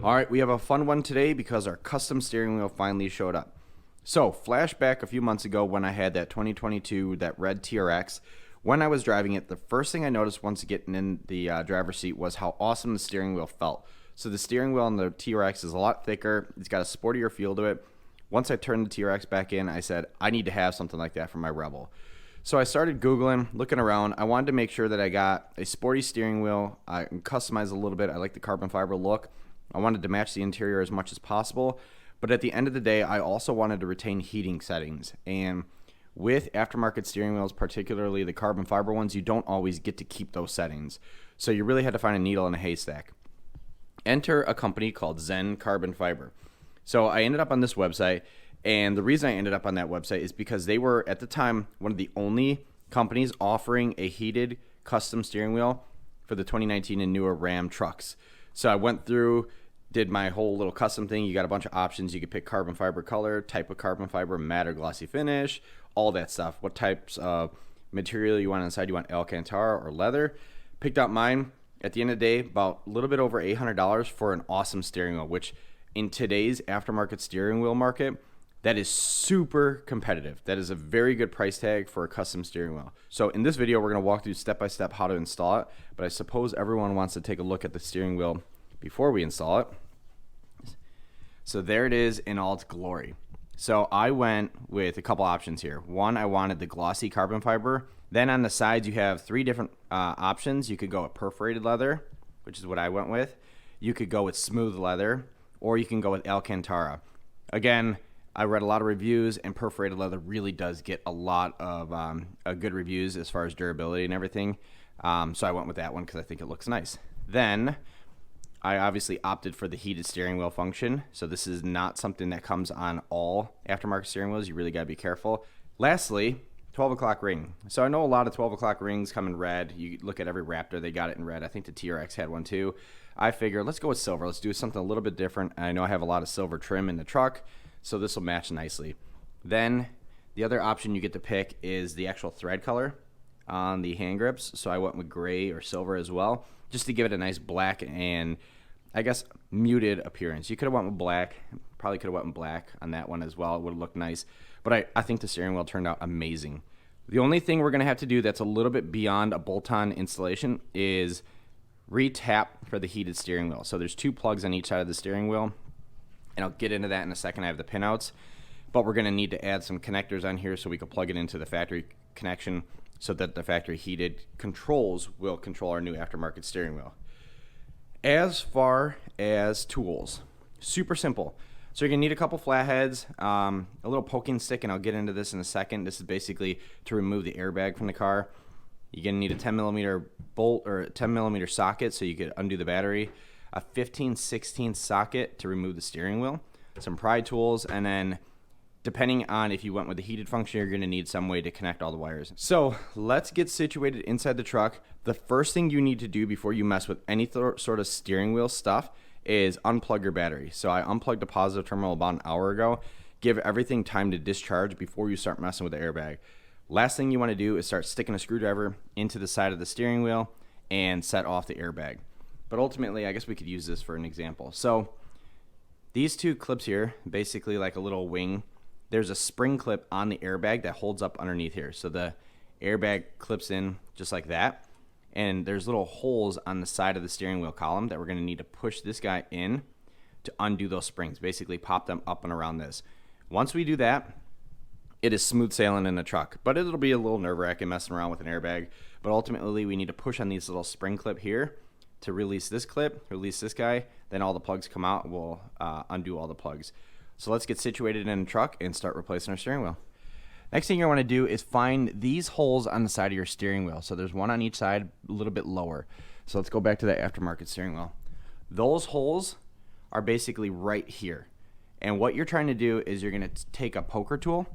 Alright, we have a fun one today because our custom steering wheel finally showed up. So, flashback a few months ago when I had that 2022, that red TRX. When I was driving it, the first thing I noticed once getting in the driver's seat was how awesome the steering wheel felt. So the steering wheel on the TRX is a lot thicker. It's got a sportier feel to it. Once I turned the TRX back in, I said, I need to have something like that for my Rebel. So I started Googling, looking around. I wanted to make sure that I got a sporty steering wheel. I can customize a little bit. I like the carbon fiber look. I wanted to match the interior as much as possible. But at the end of the day, I also wanted to retain heating settings. And with aftermarket steering wheels, particularly the carbon fiber ones, you don't always get to keep those settings. So you really had to find a needle in a haystack. Enter a company called Zen Carbon Fiber. So I ended up on this website. And the reason I ended up on that website is because they were, at the time, one of the only companies offering a heated custom steering wheel for the 2019 and newer Ram trucks. So I went through, did my whole little custom thing. You got a bunch of options. You could pick carbon fiber color, type of carbon fiber, matte or glossy finish, all that stuff. What types of material you want inside. You want Alcantara or leather. Picked out mine. At the end of the day, about a little bit over $800 for an awesome steering wheel, which in today's aftermarket steering wheel market, that is super competitive. That is a very good price tag for a custom steering wheel. So in this video, we're going to walk through step-by-step how to install it, but I suppose everyone wants to take a look at the steering wheel before we install it. So there it is in all its glory. So I went with a couple options here. One, I wanted the glossy carbon fiber. Then on the sides, you have three different options. You could go with perforated leather, which is what I went with. You could go with smooth leather, or you can go with Alcantara. Again, I read a lot of reviews, and perforated leather really does get a lot of good reviews as far as durability and everything. So I went with that one because I think it looks nice. Then I obviously opted for the heated steering wheel function. So this is not something that comes on all aftermarket steering wheels. You really got to be careful. Lastly, 12 o'clock ring. So I know a lot of 12 o'clock rings come in red. You look at every Raptor, they got it in red. I think the TRX had one too. I figured, let's go with silver. Let's do something a little bit different. I know I have a lot of silver trim in the truck, so this will match nicely. Then the other option you get to pick is the actual thread color on the hand grips. So I went with gray or silver as well, just to give it a nice black and I guess muted appearance. You could have went with black, probably could have went with black on that one as well. It would have looked nice, but I think the steering wheel turned out amazing. The only thing we're going to have to do that's a little bit beyond a bolt-on installation is re-tap for the heated steering wheel. So there's two plugs on each side of the steering wheel, and I'll get into that in a second. I have the pinouts, but we're going to need to add some connectors on here so we can plug it into the factory connection so that the factory heated controls will control our new aftermarket steering wheel. As far as tools, super simple. So you're going to need a couple flatheads, a little poking stick, and I'll get into this in a second. This is basically to remove the airbag from the car. You're going to need a 10 millimeter bolt or a 10 millimeter socket so you could undo the battery, a 15/16 socket to remove the steering wheel, some pry tools, and then depending on if you went with the heated function, you're going to need some way to connect all the wires. So let's get situated inside the truck. The first thing you need to do before you mess with any sort of steering wheel stuff is unplug your battery. So I unplugged the positive terminal about an hour ago. Give everything time to discharge before you start messing with the airbag. Last thing you want to do is start sticking a screwdriver into the side of the steering wheel and set off the airbag. But ultimately, I guess we could use this for an example. So these two clips here, basically like a little wing, there's a spring clip on the airbag that holds up underneath here. So the airbag clips in just like that. And there's little holes on the side of the steering wheel column that we're going to need to push this guy in to undo those springs, basically pop them up and around this. Once we do that, it is smooth sailing in the truck, but it'll be a little nerve-wracking messing around with an airbag. But ultimately, we need to push on these little spring clip here to release this clip, release this guy, then all the plugs come out, we'll undo all the plugs. So let's get situated in the truck and start replacing our steering wheel. Next thing you want to do is find these holes on the side of your steering wheel. So there's one on each side, a little bit lower. So let's go back to that aftermarket steering wheel. Those holes are basically right here. And what you're trying to do is you're going to take a poker tool.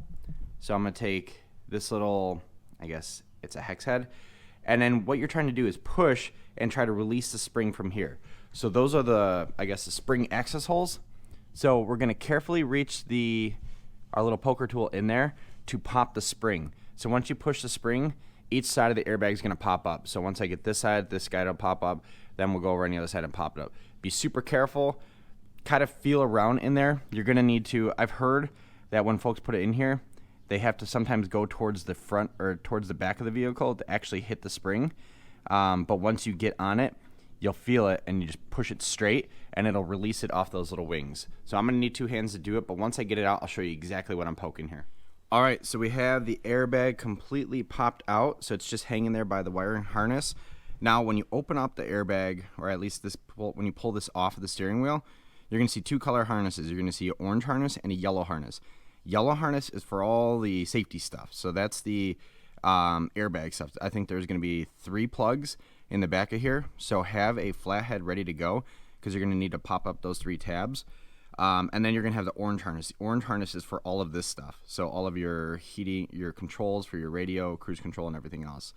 So I'm going to take this little, I guess it's a hex head. And then what you're trying to do is push and try to release the spring from here. So those are the, I guess, the spring access holes. So we're going to carefully reach our little poker tool in there to pop the spring. So once you push the spring, each side of the airbag is going to pop up. So once I get this side, this guy will pop up. Then we'll go over on the other side and pop it up. Be super careful. Kind of feel around in there. You're going to need to, I've heard that when folks put it in here, they have to sometimes go towards the front or towards the back of the vehicle to actually hit the spring. But once you get on it, you'll feel it and you just push it straight and it'll release it off those little wings. So I'm going to need 2 hands to do it, but once I get it out, I'll show you exactly what I'm poking here. All right, so we have the airbag completely popped out, so it's just hanging there by the wiring harness. Now, when you open up the airbag, or at least when you pull this off of the steering wheel, you're going to see 2 color harnesses. You're going to see an orange harness and a yellow harness. Yellow harness is for all the safety stuff, so that's the airbag stuff. I think there's going to be 3 plugs in the back of here, so have a flathead ready to go because you're going to need to pop up those 3 tabs. And then you're going to have the orange harness. The orange harness is for all of this stuff. So all of your heating, your controls for your radio, cruise control, and everything else.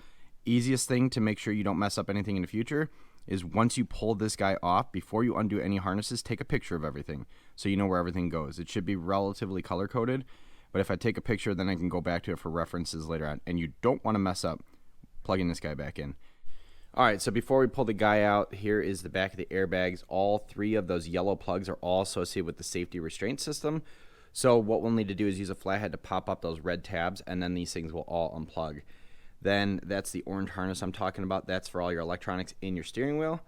Easiest thing to make sure you don't mess up anything in the future is once you pull this guy off, before you undo any harnesses, take a picture of everything so you know where everything goes. It should be relatively color-coded, but if I take a picture, then I can go back to it for references later on. And you don't want to mess up plugging this guy back in. All right, so before we pull the guy out, here is the back of the airbags. All 3 of those yellow plugs are all associated with the safety restraint system. So what we'll need to do is use a flathead to pop up those red tabs, and then these things will all unplug. Then that's the orange harness I'm talking about. That's for all your electronics in your steering wheel.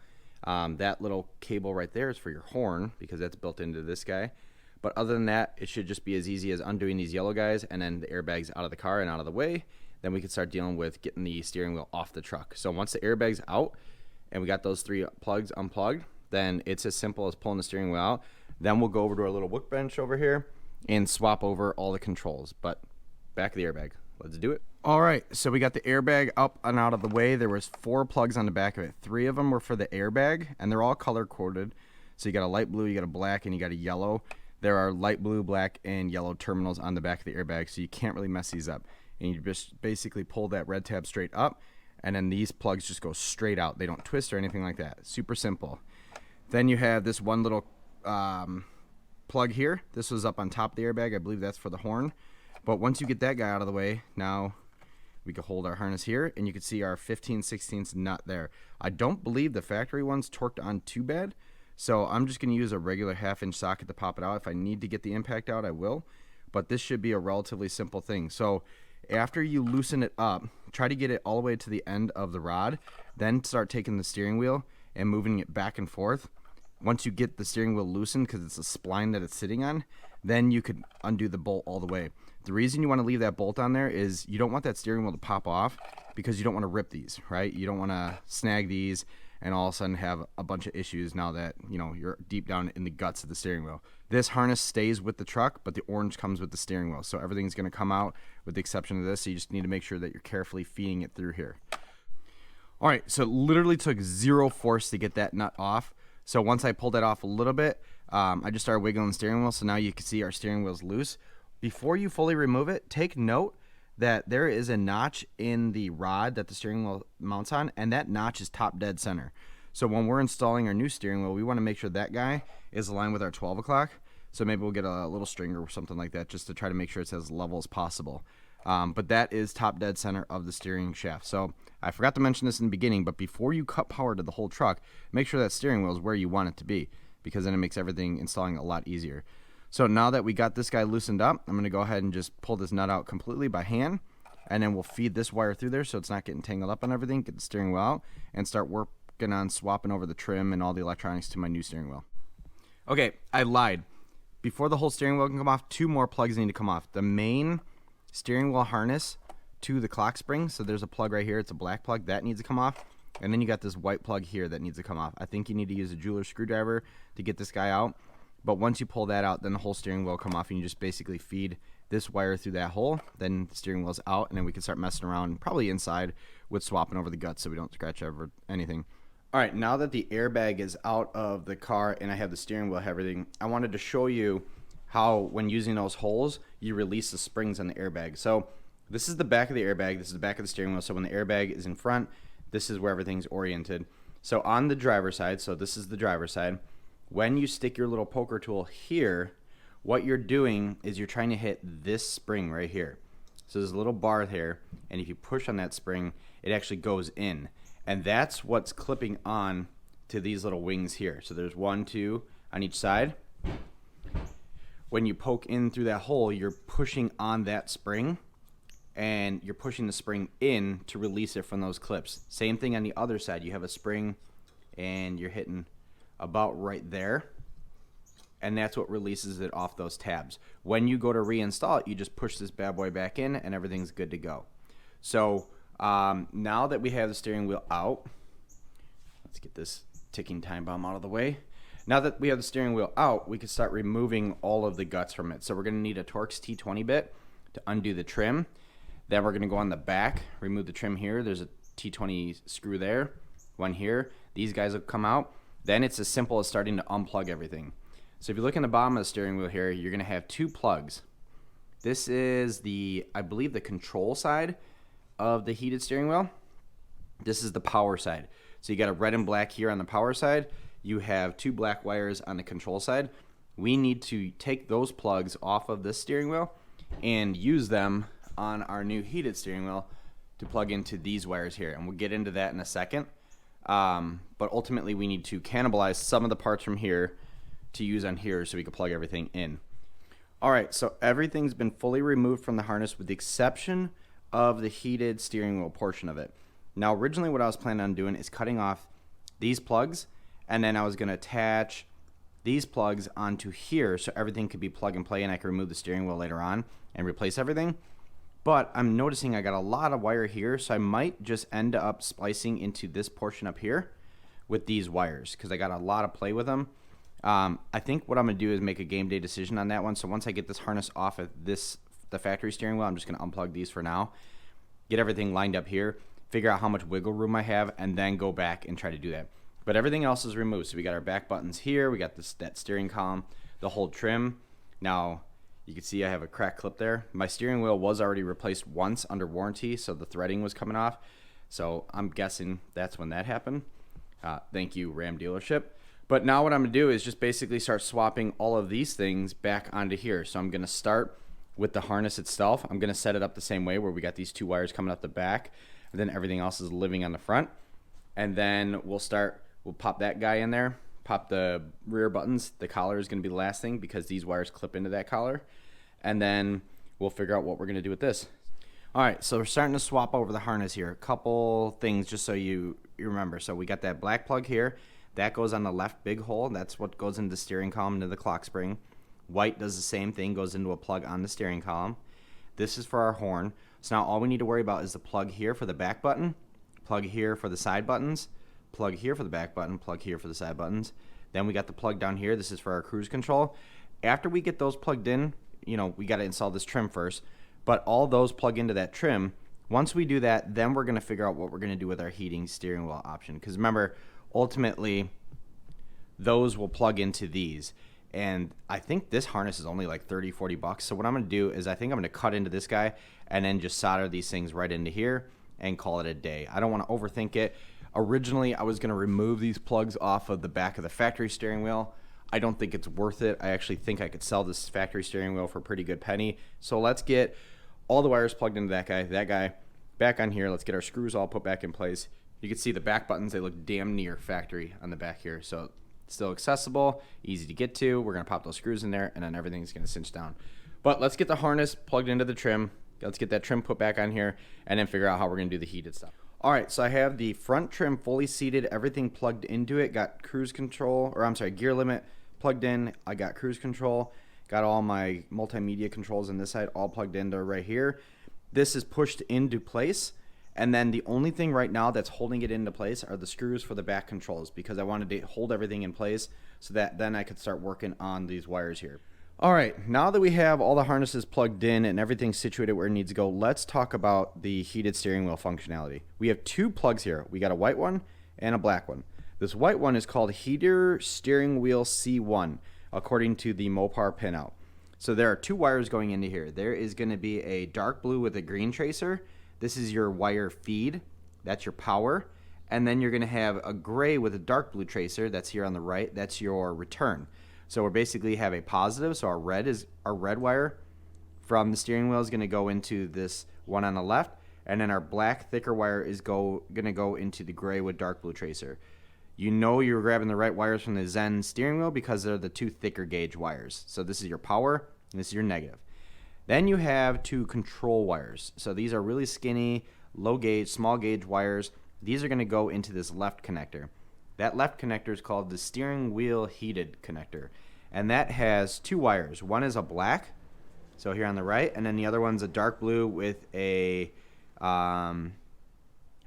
That little cable right there is for your horn because that's built into this guy. But other than that, it should just be as easy as undoing these yellow guys and then the airbags out of the car and out of the way. Then we can start dealing with getting the steering wheel off the truck. So once the airbag's out and we got those 3 plugs unplugged, then it's as simple as pulling the steering wheel out. Then we'll go over to our little workbench over here and swap over all the controls. But back of the airbag. Let's do it. All right, so we got the airbag up and out of the way. There was 4 plugs on the back of it. 3 of them were for the airbag, and they're all color-coded. So you got a light blue, you got a black, and you got a yellow. There are light blue, black, and yellow terminals on the back of the airbag, so you can't really mess these up. And you just basically pull that red tab straight up, and then these plugs just go straight out. They don't twist or anything like that. Super simple. Then you have this one little plug here. This was up on top of the airbag. I believe that's for the horn. But once you get that guy out of the way, now we can hold our harness here, and you can see our 15/16 nut there. I don't believe the factory one's torqued on too bad, so I'm just going to use a regular 1/2-inch socket to pop it out. If I need to get the impact out, I will. But this should be a relatively simple thing. So after you loosen it up, try to get it all the way to the end of the rod, then start taking the steering wheel and moving it back and forth. Once you get the steering wheel loosened, because it's a spline that it's sitting on, then you could undo the bolt all the way. The reason you want to leave that bolt on there is you don't want that steering wheel to pop off because you don't want to rip these, right? You don't want to snag these and all of a sudden have a bunch of issues now that, you know, you're deep down in the guts of the steering wheel. This harness stays with the truck, but the orange comes with the steering wheel. So everything's going to come out with the exception of this. So you just need to make sure that you're carefully feeding it through here. All right, so it literally took 0 force to get that nut off. So once I pulled that off a little bit, I just started wiggling the steering wheel. So now you can see our steering wheel's loose. Before you fully remove it, take note that there is a notch in the rod that the steering wheel mounts on, and that notch is top dead center. So when we're installing our new steering wheel, we want to make sure that guy is aligned with our 12 o'clock. So maybe we'll get a little stringer or something like that just to try to make sure it's as level as possible. But that is top dead center of the steering shaft. So I forgot to mention this in the beginning, but before you cut power to the whole truck, make sure that steering wheel is where you want it to be, because then it makes everything installing a lot easier. So now that we got this guy loosened up, I'm going to go ahead and just pull this nut out completely by hand, and then we'll feed this wire through there so it's not getting tangled up on everything, get the steering wheel out, and start working on swapping over the trim and all the electronics to my new steering wheel. Okay, I lied. Before the whole steering wheel can come off, 2 more plugs need to come off. The main steering wheel harness to the clock spring, so there's a plug right here, it's a black plug, that needs to come off. And then you got this white plug here that needs to come off. I think you need to use a jeweler's screwdriver to get this guy out. But once you pull that out, then the whole steering wheel will come off, and you just basically feed this wire through that hole. Then the steering wheel's out, and then we can start messing around, probably inside, with swapping over the guts so we don't scratch over anything. All right, now that the airbag is out of the car and I have the steering wheel, everything, I wanted to show you how, when using those holes, you release the springs on the airbag. So this is the back of the airbag. This is the back of the steering wheel. So when the airbag is in front, this is where everything's oriented. So on the driver's side, so this is the driver's side, when you stick your little poker tool here, what you're doing is you're trying to hit this spring right here. So there's a little bar there, and if you push on that spring, it actually goes in. And that's what's clipping on to these little wings here. So there's 1, 2 on each side. When you poke in through that hole, you're pushing on that spring, and you're pushing the spring in to release it from those clips. Same thing on the other side. You have a spring, and you're hitting about right there, and that's what releases it off those tabs. When you go to reinstall it, you just push this bad boy back in, and everything's good to go. So now that we have the steering wheel out, let's get this ticking time bomb out of the way. Now that we have the steering wheel out, we can start removing all of the guts from it. So we're going to need a Torx T20 bit to undo the trim. Then we're going to go on the back, remove the trim here. There's a T20 screw there, one here. These guys will come out. Then it's as simple as starting to unplug everything. So if you look in the bottom of the steering wheel here, you're going to have 2 plugs. This is I believe the control side of the heated steering wheel. This is the power side. So you got a red and black here on the power side. You have 2 black wires on the control side. We need to take those plugs off of this steering wheel and use them on our new heated steering wheel to plug into these wires here. And we'll get into that in a second. But ultimately, we need to cannibalize some of the parts from here to use on here so we can plug everything in. All right, so everything's been fully removed from the harness with the exception of the heated steering wheel portion of it. Now, originally what I was planning on doing is cutting off these plugs, and then I was going to attach these plugs onto here so everything could be plug and play, and I could remove the steering wheel later on and replace everything. But I'm noticing I got a lot of wire here, so I might just end up splicing into this portion up here with these wires because I got a lot of play with them. I think what I'm going to do is make a game day decision on that one. So once I get this harness off of the factory steering wheel, I'm just going to unplug these for now, get everything lined up here, figure out how much wiggle room I have, and then go back and try to do that. But everything else is removed. So we got our back buttons here. We got that steering column, the whole trim. Now, you can see I have a cracked clip there. My steering wheel was already replaced once under warranty, so the threading was coming off. So I'm guessing that's when that happened. Thank you, Ram dealership. But now what I'm going to do is just basically start swapping all of these things back onto here. So I'm going to start with the harness itself. I'm going to set it up the same way where we got these 2 wires coming up the back, and then everything else is living on the front. And then we'll pop that guy in there, pop the rear buttons. The collar is going to be the last thing because these wires clip into that collar. And then we'll figure out what we're going to do with this. All right, so we're starting to swap over the harness here. A couple things just so you remember. So we got that black plug here. That goes on the left big hole. That's what goes into the steering column, into the clock spring. White does the same thing, goes into a plug on the steering column. This is for our horn. So now all we need to worry about is the plug here for the back button, plug here for the side buttons, plug here for the back button, plug here for the side buttons. Then we got the plug down here. This is for our cruise control. After we get those plugged in, we got to install this trim first. But all those plug into that trim. Once we do that, then we're going to figure out what we're going to do with our heating steering wheel option. Because remember, ultimately, those will plug into these. And I think this harness is only like 30, 40 bucks. So what I'm going to do is I think I'm going to cut into this guy and then just solder these things right into here and call it a day. I don't want to overthink it. Originally, I was going to remove these plugs off of the back of the factory steering wheel. I don't think it's worth it. I actually think I could sell this factory steering wheel for a pretty good penny. So let's get all the wires plugged into that guy back on here. Let's get our screws all put back in place. You can see the back buttons, they look damn near factory on the back here. So still accessible, easy to get to. We're going to pop those screws in there, and then everything's going to cinch down. But let's get the harness plugged into the trim. Let's get that trim put back on here, and then figure out how we're going to do the heated stuff. All right, so I have the front trim fully seated, everything plugged into it. Got cruise control, gear limit plugged in. I got cruise control. Got all my multimedia controls on this side all plugged into right here. This is pushed into place. And then the only thing right now that's holding it into place are the screws for the back controls, because I wanted to hold everything in place so that then I could start working on these wires here. All right, now that we have all the harnesses plugged in and everything situated where it needs to go, let's talk about the heated steering wheel functionality. We have 2 plugs here. We got a white one and a black one. This white one is called Heater Steering Wheel C1, according to the Mopar pinout. So there are 2 wires going into here. There is going to be a dark blue with a green tracer. This is your wire feed. That's your power. And then you're going to have a gray with a dark blue tracer. That's here on the right. That's your return. So we basically have a positive. So our red wire from the steering wheel is going to go into this one on the left, and then our black thicker wire is going to go into the gray with dark blue tracer. You know you're grabbing the right wires from the Zen steering wheel because they're the two thicker gauge wires. So this is your power, and this is your negative. Then you have two control wires. So these are really skinny, low gauge, small gauge wires. These are going to go into this left connector. That left connector is called the steering wheel heated connector. And that has two wires. One is a black, so here on the right, and then the other one's a dark blue with a, I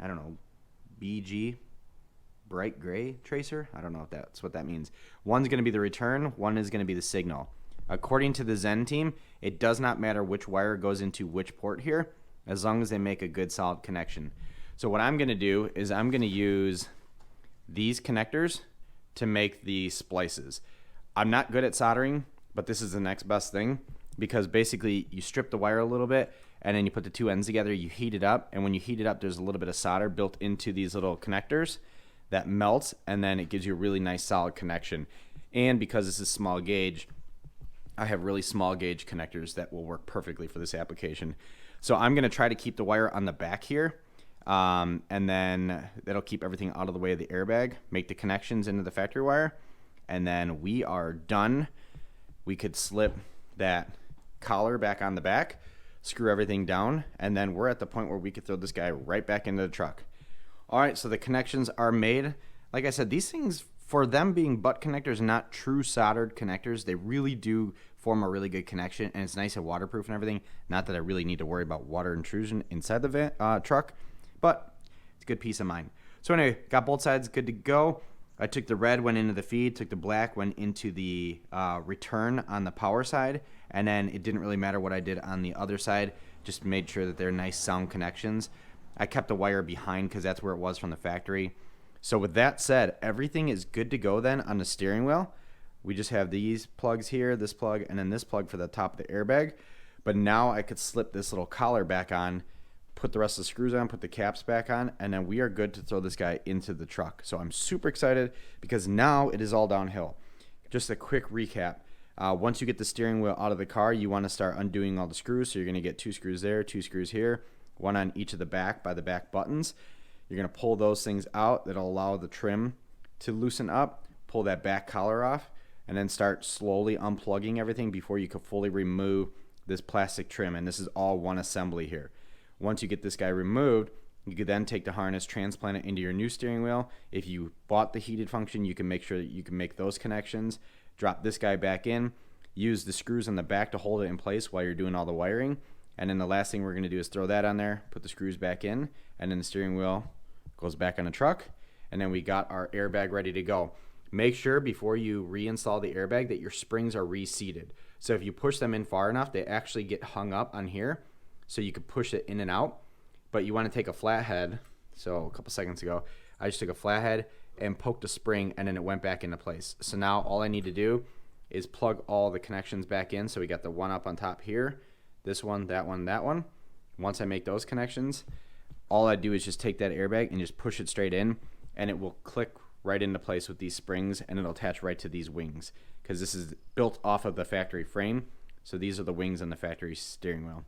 don't know, BG, bright gray tracer. I don't know if that's what that means. One's going to be the return, one is going to be the signal. According to the Zen team, it does not matter which wire goes into which port here, as long as they make a good solid connection. So what I'm going to do is I'm going to use these connectors to make the splices. I'm not good at soldering, but this is the next best thing, because basically you strip the wire a little bit and then you put the two ends together, you heat it up, and when you heat it up, there's a little bit of solder built into these little connectors that melts, and then it gives you a really nice solid connection. And because this is small gauge, I have really small gauge connectors that will work perfectly for this application. So I'm going to try to keep the wire on the back here, and then that'll keep everything out of the way of the airbag, make the connections into the factory wire, and then we are done. We could slip that collar back on the back, screw everything down, and then we're at the point where we could throw this guy right back into the truck. All right, so the connections are made. Like I said, these things, for them being butt connectors, not true soldered connectors, they really do form a really good connection, and it's nice and waterproof and everything. Not that I really need to worry about water intrusion inside the truck, but it's good peace of mind. So anyway, got both sides good to go. I took the red, went into the feed, took the black, went into the return on the power side, and then it didn't really matter what I did on the other side, just made sure that they're nice sound connections. I kept the wire behind because that's where it was from the factory. So with that said, everything is good to go then on the steering wheel. We just have these plugs here, this plug, and then this plug for the top of the airbag. But now I could slip this little collar back on, put the rest of the screws on, put the caps back on, and then we are good to throw this guy into the truck. So I'm super excited because now it is all downhill. Just a quick recap. Once you get the steering wheel out of the car, you want to start undoing all the screws. So you're going to get 2 screws there, 2 screws here, one on each of the back by the back buttons. You're going to pull those things out. That'll allow the trim to loosen up, pull that back collar off, and then start slowly unplugging everything before you can fully remove this plastic trim. And this is all one assembly here. Once you get this guy removed, you can then take the harness, transplant it into your new steering wheel. If you bought the heated function, you can make sure that you can make those connections. Drop this guy back in. Use the screws on the back to hold it in place while you're doing all the wiring. And then the last thing we're going to do is throw that on there, put the screws back in, and then the steering wheel goes back on the truck. And then we got our airbag ready to go. Make sure before you reinstall the airbag that your springs are reseated. So if you push them in far enough, they actually get hung up on here. So you could push it in and out, but you want to take a flathead. So a couple seconds ago, I just took a flathead and poked a spring, and then it went back into place. So now all I need to do is plug all the connections back in. So we got the one up on top here, this one, that one, that one. Once I make those connections, all I do is just take that airbag and just push it straight in, and it will click right into place with these springs, and it'll attach right to these wings because this is built off of the factory frame. So these are the wings on the factory steering wheel.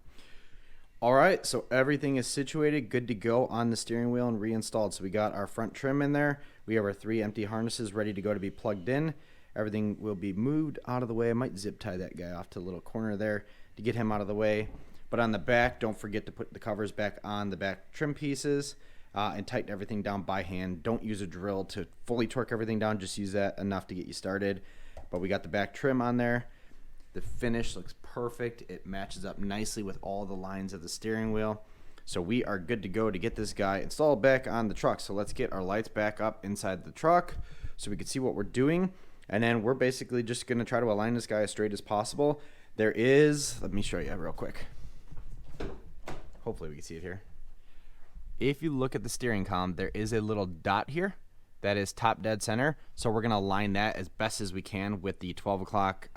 All right, so everything is situated, good to go on the steering wheel and reinstalled. So we got our front trim in there. We have our 3 empty harnesses ready to go to be plugged in. Everything will be moved out of the way. I might zip tie that guy off to the little corner there to get him out of the way. But on the back, don't forget to put the covers back on the back trim pieces and tighten everything down by hand. Don't use a drill to fully torque everything down. Just use that enough to get you started. But we got the back trim on there. The finish looks perfect. It matches up nicely with all the lines of the steering wheel. So we are good to go to get this guy installed back on the truck. So let's get our lights back up inside the truck so we can see what we're doing. And then we're basically just going to try to align this guy as straight as possible. There is, let me show you real quick. Hopefully we can see it here. If you look at the steering column, there is a little dot here that is top dead center. So we're going to align that as best as we can with the 12 o'clock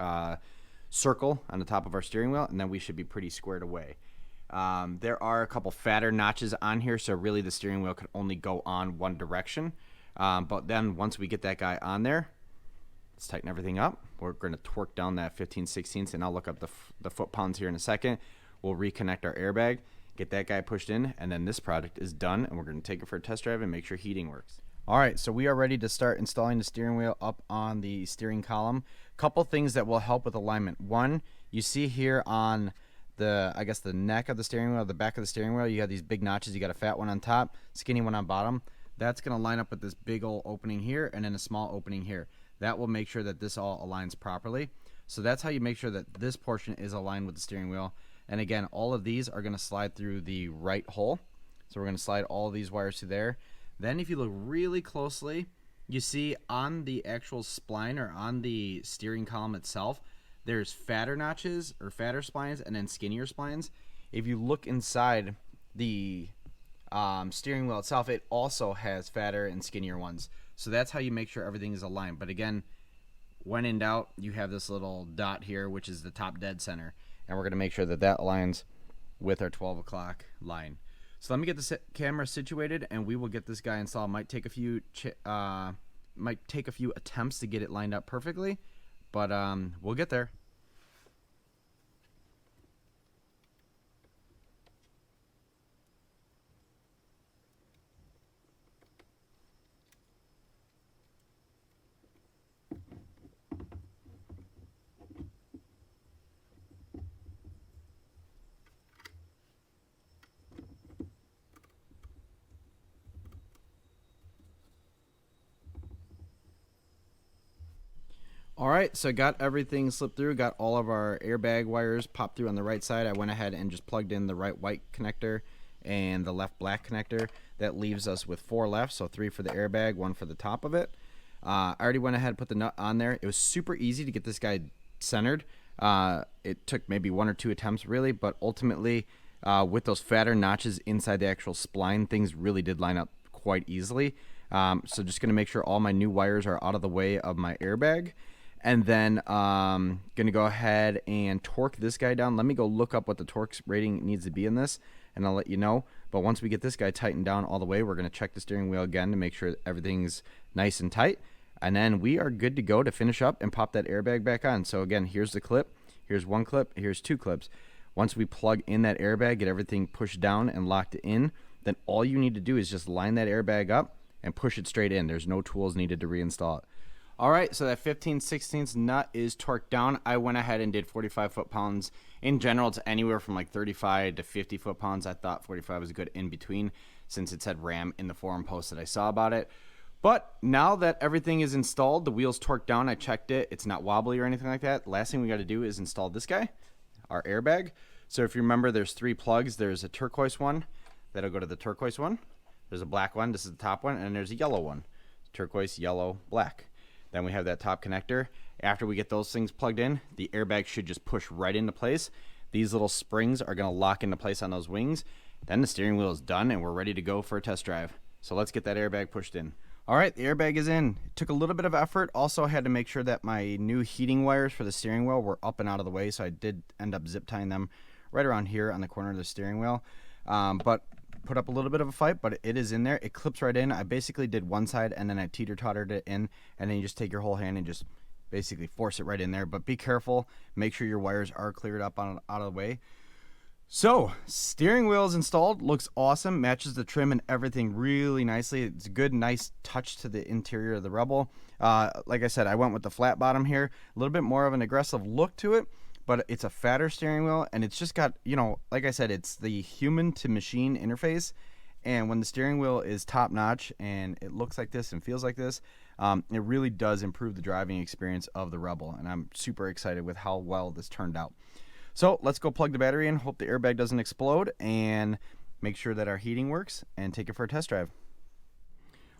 circle on the top of our steering wheel, and then we should be pretty squared away. There are a couple fatter notches on here, so really the steering wheel could only go on one direction. But then once we get that guy on there, Let's tighten everything up. We're going to torque down that 15/16, and I'll look up the foot-pounds here in a second. We'll reconnect our airbag, get that guy pushed in, and then this product is done, and we're going to take it for a test drive and make sure heating works. All right, so we are ready to start installing the steering wheel up on the steering column. Couple things that will help with alignment. One, you see here on the, I guess the neck of the steering wheel, the back of the steering wheel, you have these big notches. You got a fat one on top, skinny one on bottom. That's going to line up with this big old opening here and then a small opening here. That will make sure that this all aligns properly. So that's how you make sure that this portion is aligned with the steering wheel. And again, all of these are going to slide through the right hole. So we're going to slide all of these wires through there. Then if you look really closely, you see on the actual spline or on the steering column itself, there's fatter notches or fatter splines and then skinnier splines. If you look inside the steering wheel itself, it also has fatter and skinnier ones. So that's how you make sure everything is aligned. But again, when in doubt, you have this little dot here, which is the top dead center. And we're going to make sure that that aligns with our 12 o'clock line. So let me get the camera situated, and we will get this guy installed. Might take a few attempts to get it lined up perfectly, but we'll get there. All right, so got everything slipped through, got all of our airbag wires popped through on the right side. I went ahead and just plugged in the right white connector and the left black connector. That leaves us with 4 left, so 3 for the airbag, 1 for the top of it. I already went ahead and put the nut on there. It was super easy to get this guy centered. It took maybe 1 or 2 attempts really, but ultimately with those fatter notches inside the actual spline, things really did line up quite easily. So just going to make sure all my new wires are out of the way of my airbag. And then going to go ahead and torque this guy down. Let me go look up what the torque rating needs to be in this, and I'll let you know. But once we get this guy tightened down all the way, we're going to check the steering wheel again to make sure everything's nice and tight. And then we are good to go to finish up and pop that airbag back on. So again, here's the clip. Here's 1 clip. Here's 2 clips. Once we plug in that airbag, get everything pushed down and locked in, then all you need to do is just line that airbag up and push it straight in. There's no tools needed to reinstall it. All right, so that 15/16 nut is torqued down. I went ahead and did 45 foot-pounds. In general, it's anywhere from like 35 to 50 foot-pounds. I thought 45 was a good in-between since it said RAM in the forum post that I saw about it. But now that everything is installed, the wheel's torqued down, I checked it. It's not wobbly or anything like that. Last thing we got to do is install this guy, our airbag. So if you remember, there's 3 plugs. There's a turquoise one. That'll go to the turquoise one. There's a black one. This is the top one. And there's a yellow one. Turquoise, yellow, black. Then we have that top connector. After we get those things plugged in, the airbag should just push right into place. These little springs are going to lock into place on those wings. Then the steering wheel is done and we're ready to go for a test drive. So let's get that airbag pushed in. All right, the airbag is in. It took a little bit of effort. Also had to make sure that my new heating wires for the steering wheel were up and out of the way. So I did end up zip tying them right around here on the corner of the steering wheel. But put up a little bit of a fight, but it is in there. It clips right in. I basically did one side and then I teeter-tottered it in, and then you just take your whole hand and just basically force it right in there. But be careful. Make sure your wires are cleared up out of the way. So steering wheel is installed. Looks awesome. Matches the trim and everything really nicely. It's a good, nice touch to the interior of the Rebel. Like I said, I went with the flat bottom here. A little bit more of an aggressive look to it. But it's a fatter steering wheel, and it's just got, you know, like I said, it's the human to machine interface. And when the steering wheel is top notch and it looks like this and feels like this, it really does improve the driving experience of the Rebel. And I'm super excited with how well this turned out. So let's go plug the battery in, hope the airbag doesn't explode, and make sure that our heating works and take it for a test drive.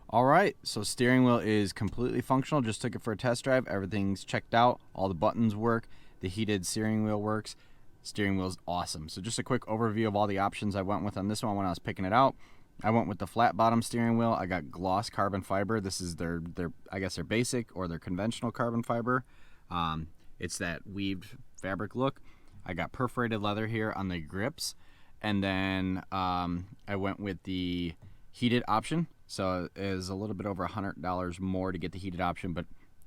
All right, so steering wheel is completely functional. Just took it for a test drive. Everything's checked out. All the buttons work. The heated steering wheel works. Steering wheel is awesome. So just a quick overview of all the options I went with on this one when I was picking it out. I went with the flat bottom steering wheel. I got gloss carbon fiber. This is their I guess their basic or their conventional carbon fiber. It's that weaved fabric look. I got perforated leather here on the grips, and then I went with the heated option. So it is a little bit over $100 more to get the heated option, but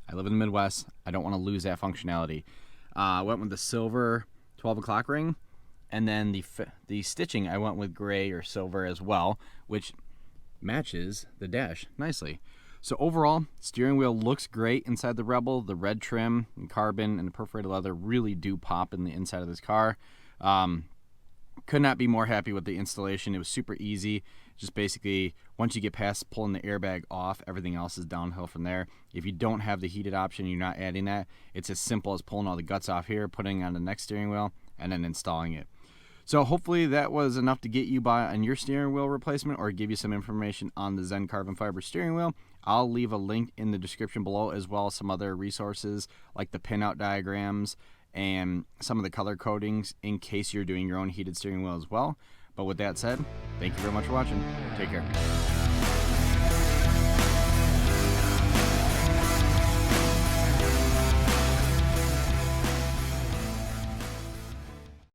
I live in the Midwest. I don't want to lose that functionality. I went with the silver 12 o'clock ring, and then the stitching I went with gray or silver as well, which matches the dash nicely. So overall, steering wheel looks great inside the Rebel. The red trim and carbon and the perforated leather really do pop in the inside of this car. Could not be more happy with the installation. It was super easy. Just basically, once you get past pulling the airbag off, everything else is downhill from there. If you don't have the heated option, you're not adding that. It's as simple as pulling all the guts off here, putting it on the next steering wheel, and then installing it. So hopefully that was enough to get you by on your steering wheel replacement or give you some information on the Zen Carbon Fiber steering wheel. I'll leave a link in the description below, as well as some other resources like the pinout diagrams and some of the color codings in case you're doing your own heated steering wheel as well. But with that said, thank you very much for watching. Take care.